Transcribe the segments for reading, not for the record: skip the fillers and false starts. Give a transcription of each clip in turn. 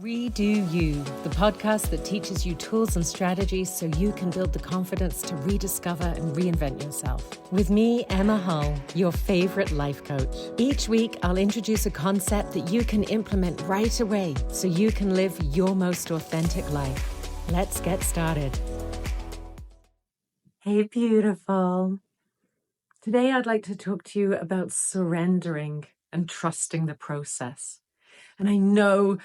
Redo You, the podcast that teaches you tools and strategies so you can build the confidence to rediscover and reinvent yourself. With me, Emma Hull, your favorite life coach. Each week, I'll introduce a concept that you can implement right away so you can live your most authentic life. Let's get started. Hey, beautiful. Today, I'd like to talk to you about surrendering and trusting the process. And I know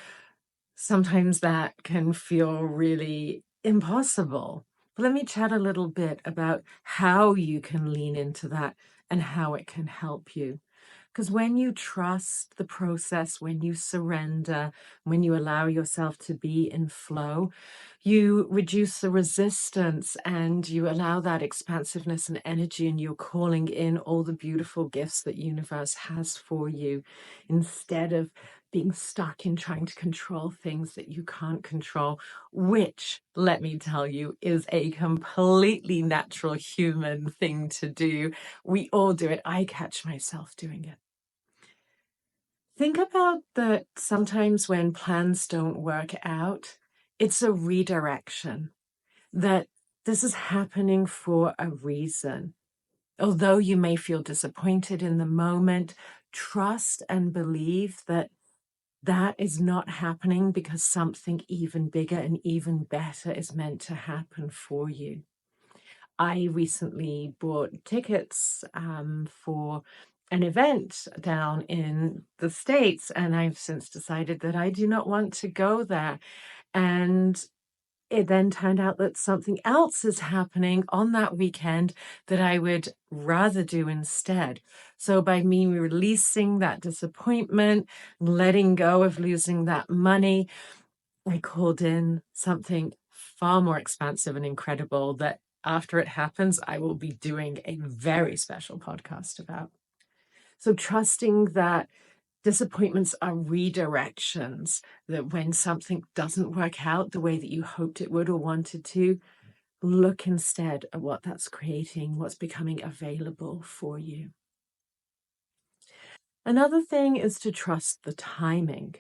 sometimes that can feel really impossible. But let me chat a little bit about how you can lean into that and how it can help you. Because when you trust the process, when you surrender, when you allow yourself to be in flow, you reduce the resistance and you allow that expansiveness and energy, and you're calling in all the beautiful gifts that universe has for you instead of being stuck in trying to control things that you can't control, which, let me tell you, is a completely natural human thing to do. We all do it. I catch myself doing it. Think about that sometimes when plans don't work out, it's a redirection, that this is happening for a reason. Although you may feel disappointed in the moment, trust and believe that that is not happening because something even bigger and even better is meant to happen for you. I recently bought tickets for an event down in the States, and I've since decided that I do not want to go there. And it then turned out that something else is happening on that weekend that I would rather do instead. So by me releasing that disappointment, letting go of losing that money, I called in something far more expansive and incredible that after it happens, I will be doing a very special podcast about. So trusting that disappointments are redirections, that when something doesn't work out the way that you hoped it would or wanted to, look instead at what that's creating, what's becoming available for you. Another thing is to trust the timing.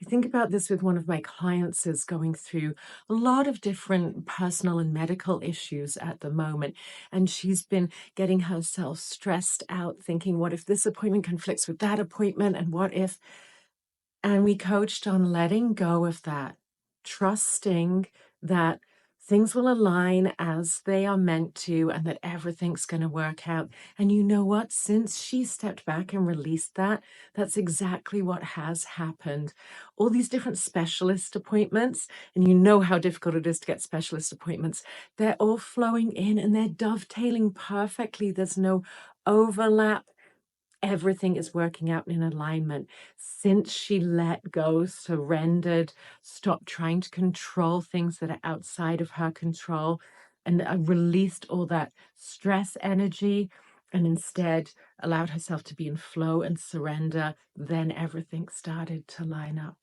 I think about this with one of my clients who's going through a lot of different personal and medical issues at the moment. And she's been getting herself stressed out, thinking, what if this appointment conflicts with that appointment? And what if? And we coached on letting go of that, trusting that things will align as they are meant to and that everything's going to work out. And you know what? Since she stepped back and released that, that's exactly what has happened. All these different specialist appointments, and you know how difficult it is to get specialist appointments, they're all flowing in and they're dovetailing perfectly. There's no overlap. Everything is working out in alignment. Since she let go, surrendered, stopped trying to control things that are outside of her control, and released all that stress energy, and instead allowed herself to be in flow and surrender, then everything started to line up.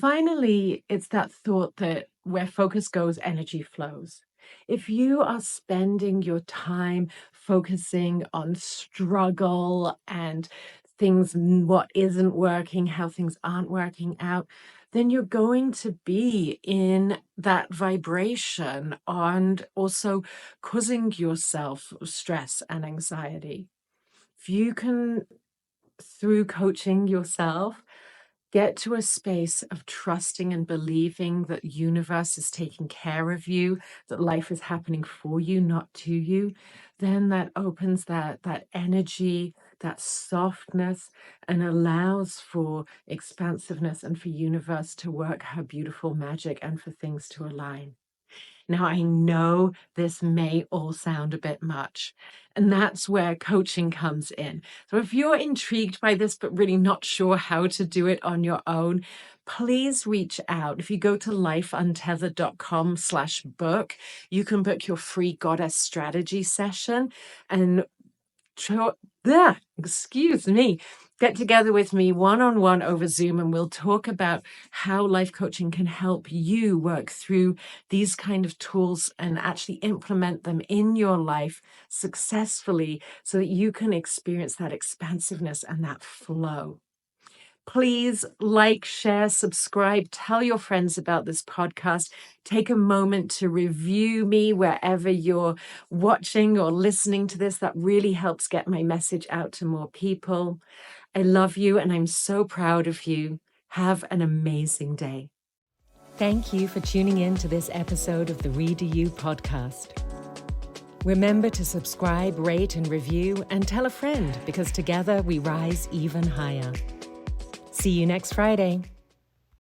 Finally, it's that thought that where focus goes, energy flows. If you are spending your time focusing on struggle and things, what isn't working, how things aren't working out, then you're going to be in that vibration and also causing yourself stress and anxiety. If you can, through coaching yourself, get to a space of trusting and believing that the universe is taking care of you, that life is happening for you, not to you, then that opens that energy, that softness, and allows for expansiveness and for universe to work her beautiful magic and for things to align. Now, I know this may all sound a bit much, and that's where coaching comes in. So if you're intrigued by this, but really not sure how to do it on your own, please reach out. If you go to lifeuntethered.com/book, you can book your free goddess strategy session and get together with me one-on-one over Zoom, and we'll talk about how life coaching can help you work through these kind of tools and actually implement them in your life successfully so that you can experience that expansiveness and that flow. Please like, share, subscribe, tell your friends about this podcast. Take a moment to review me wherever you're watching or listening to this. That really helps get my message out to more people. I love you and I'm so proud of you. Have an amazing day. Thank you for tuning in to this episode of the Redo You podcast. Remember to subscribe, rate, and review, and tell a friend, because together we rise even higher. See you next Friday.